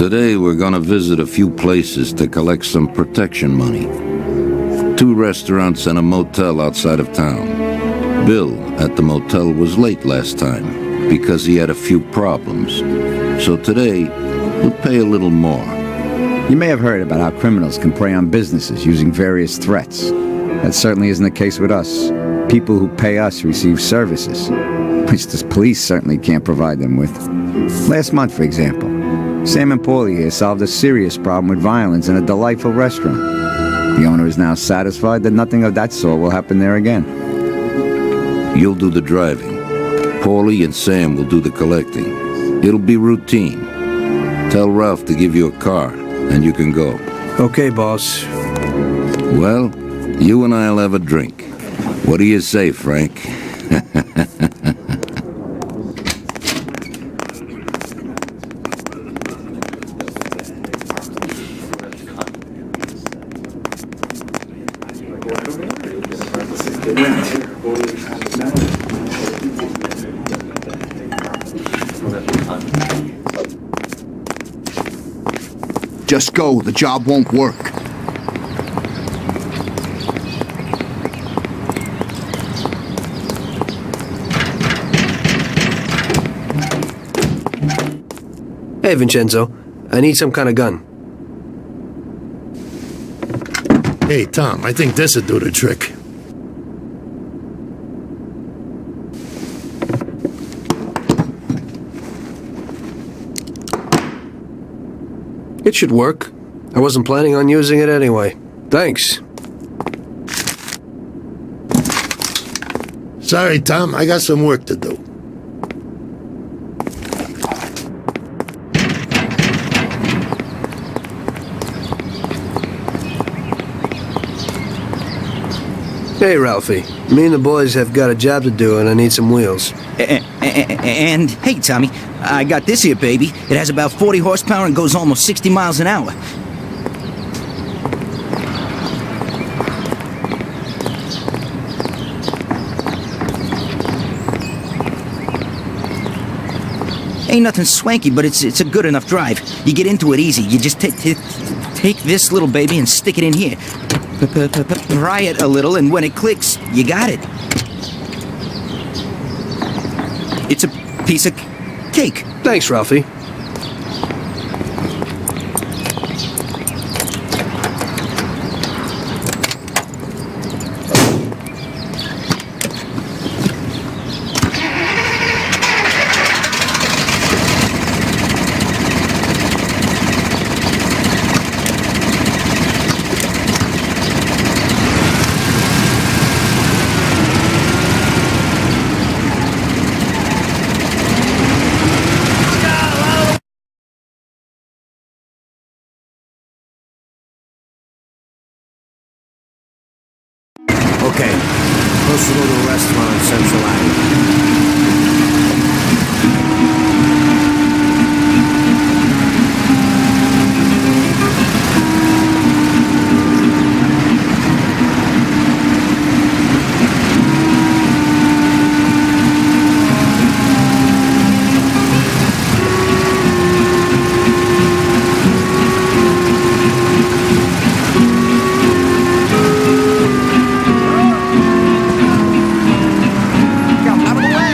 Today we're gonna visit a few places to collect some protection money. 2 restaurants and a motel outside of town. Bill at the motel was late last time because he had a few problems. So today, we'll pay a little more. You may have heard about how criminals can prey on businesses using various threats. That certainly isn't the case with us. People who pay us receive services, which the police certainly can't provide them with. Last month, for example, Sam and Paulie here solved a serious problem with violence in a delightful restaurant. The owner is now satisfied that nothing of that sort will happen there again. You'll do the driving. Paulie and Sam will do the collecting. It'll be routine. Tell Ralph to give you a car, and you can go. Okay, boss. Well, you and I'll have a drink. What do you say, Frank? Just go. The job won't work. Hey, Vincenzo. I need some kind of gun. Hey, Tom, I think this'll do the trick. It should work. I wasn't planning on using it anyway. Thanks. Sorry, Tom, I got some work to do. Hey, Ralphie. Me and the boys have got a job to do, and I need some wheels. And, hey, Tommy, I got this here, baby. It has about 40 horsepower and goes almost 60 miles an hour. Ain't nothing swanky, but it's a good enough drive. You get into it easy. You just take this little baby and stick it in here. Pry it a little, and when it clicks, you got it. It's a piece of cake. Thanks, Ralphie. Okay, let's go to a restaurant on Central Avenue. Out of the way!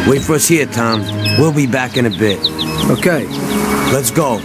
Wait for us here, Tom. We'll be back in a bit. Okay. Let's go.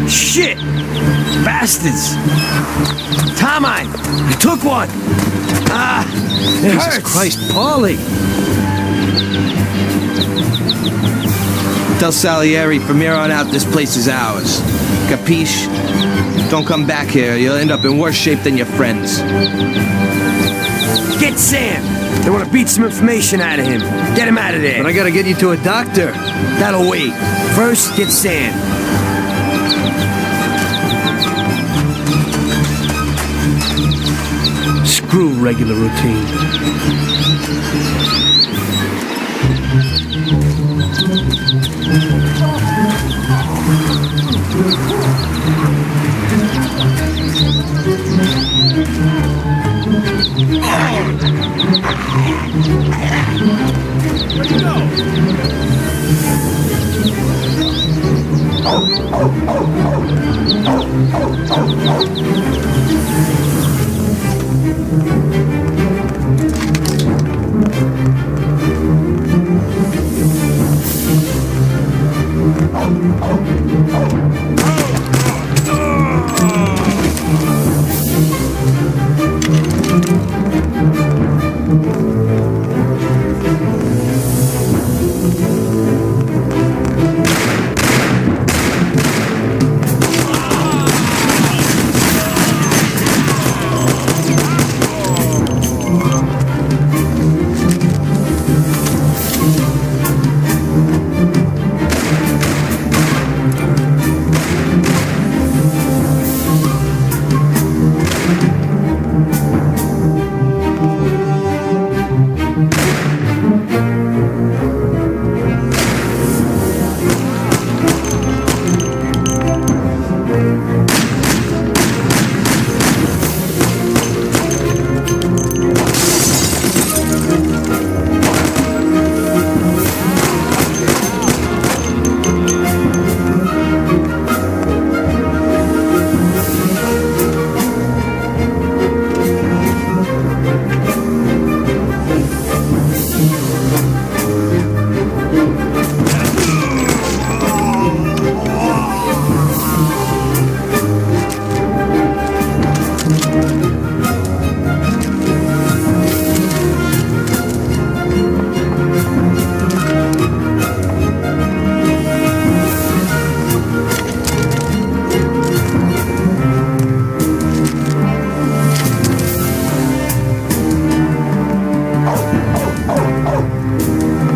Shit! Bastards! Tom, I took one! Ah! It Jesus hurts! Christ, Paulie! Tell Salieri from here on out this place is ours. Capiche? Don't come back here. You'll end up in worse shape than your friends. Get Sam! They want to beat some information out of him. Get him out of there. But I gotta get you to a doctor. That'll wait. First, get Sam. Screw regular routine.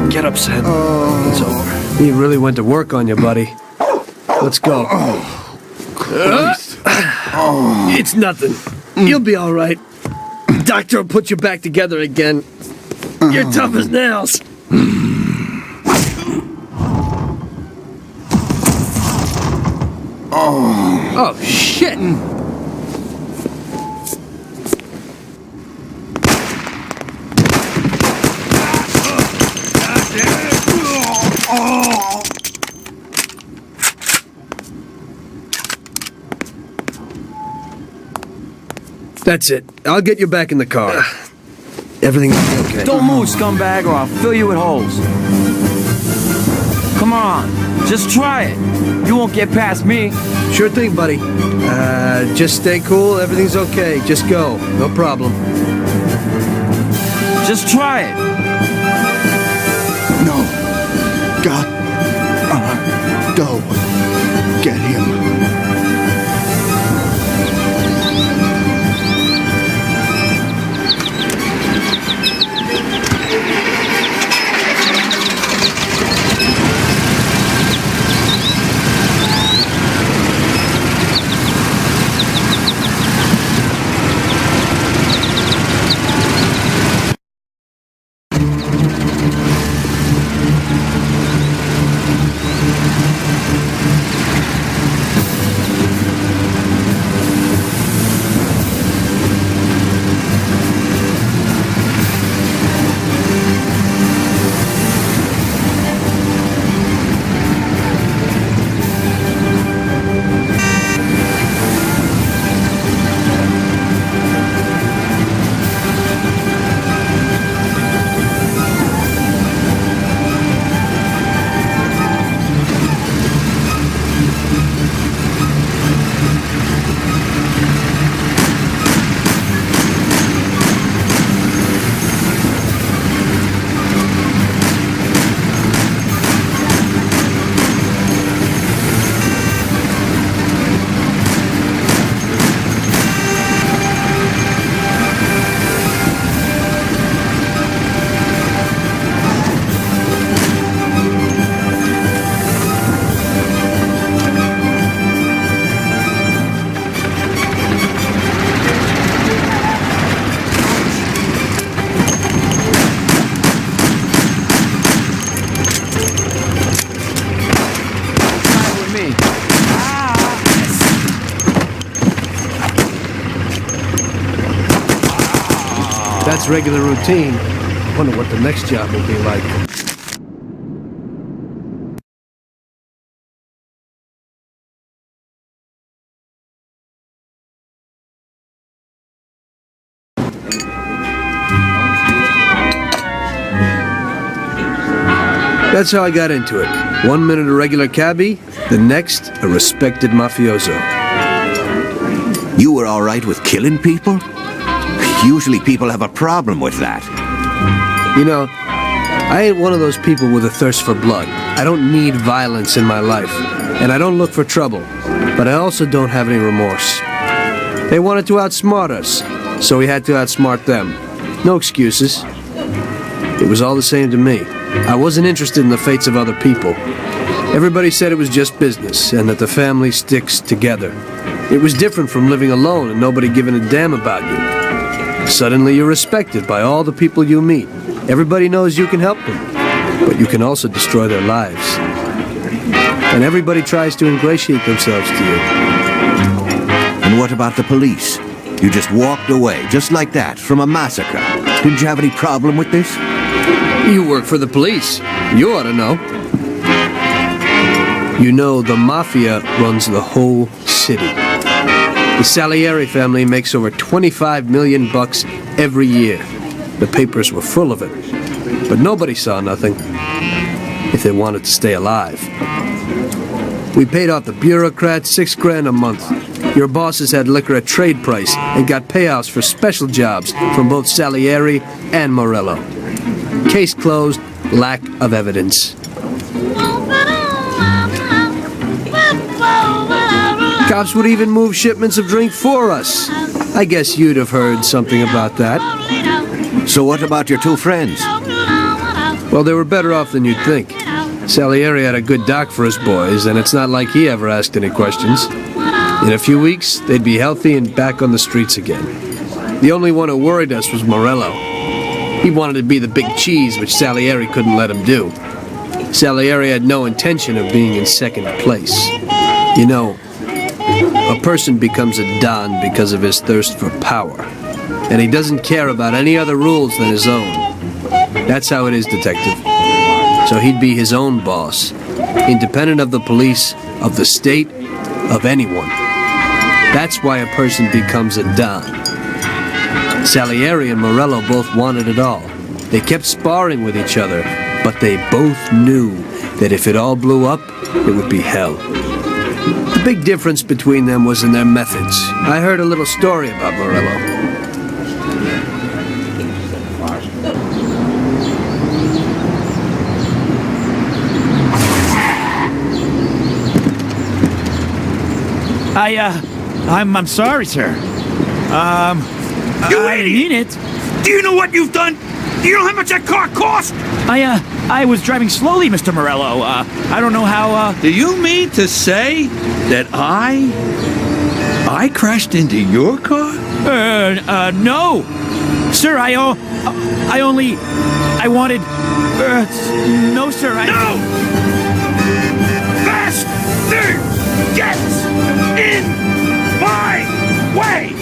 Get up, Sam. It's over. He really went to work on you, buddy. Let's go. It's nothing. You'll be all right. Doctor will put you back together again. You're tough as nails. Oh, shit. That's it. I'll get you back in the car. Everything will be okay. Don't move, scumbag, or I'll fill you with holes. Come on, just try it. You won't get past me. Sure thing, buddy. Just stay cool. Everything's okay. Just go. No problem. Just try it. No. God. Go. Get him. that's regular routine, wonder what the next job will be like. That's how I got into it. 1 minute a regular cabbie, the next a respected mafioso. You were all right with killing people? Usually people have a problem with that. You know, I ain't one of those people with a thirst for blood. I don't need violence in my life, and I don't look for trouble, but I also don't have any remorse. They wanted to outsmart us, so we had to outsmart them. No excuses. It was all the same to me. I wasn't interested in the fates of other people. Everybody said it was just business, and that the family sticks together. It was different from living alone and nobody giving a damn about you. Suddenly you're respected by all the people you meet. Everybody knows you can help them, but you can also destroy their lives. And everybody tries to ingratiate themselves to you. And what about the police? You just walked away, just like that, from a massacre. Didn't you have any problem with this? You work for the police. You ought to know. You know, the Mafia runs the whole city. The Salieri family makes over $25 million every year. The papers were full of it. But nobody saw nothing if they wanted to stay alive. We paid off the bureaucrats $6 grand a month. Your bosses had liquor at trade price and got payouts for special jobs from both Salieri and Morello. Case closed, lack of evidence. Cops would even move shipments of drink for us. I guess you'd have heard something about that. So what about your two friends? Well, they were better off than you'd think. Salieri had a good doc for his boys, and it's not like he ever asked any questions. In a few weeks, they'd be healthy and back on the streets again. The only one who worried us was Morello. He wanted to be the big cheese, which Salieri couldn't let him do. Salieri had no intention of being in second place. You know, a person becomes a Don because of his thirst for power, and he doesn't care about any other rules than his own. That's how it is, detective. So he'd be his own boss, independent of the police, of the state, of anyone. That's why a person becomes a Don. Salieri and Morello both wanted it all. They kept sparring with each other, but they both knew that if it all blew up, it would be hell. The big difference between them was in their methods. I heard a little story about Morello. I'm sorry, sir. You I idiot! mean it. Do you know what you've done? Do you know how much that car cost? I was driving slowly, Mr. Morello. I don't know how, Do you mean to say that I crashed into your car? no. Sir, I wanted, no, sir, No! Faster! Get in my way!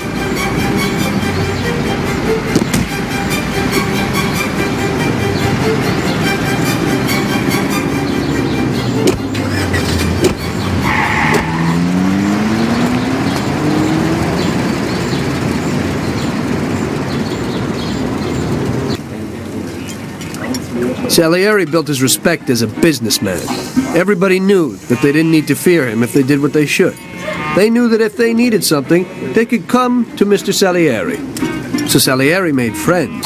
Salieri built his respect as a businessman. Everybody knew that they didn't need to fear him if they did what they should. They knew that if they needed something, they could come to Mr. Salieri. So Salieri made friends,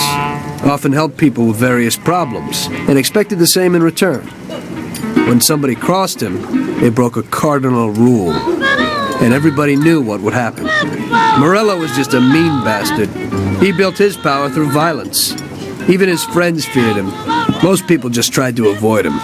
often helped people with various problems, and expected the same in return. When somebody crossed him, they broke a cardinal rule, and everybody knew what would happen. Morello was just a mean bastard. He built his power through violence. Even his friends feared him. Most people just tried to avoid him.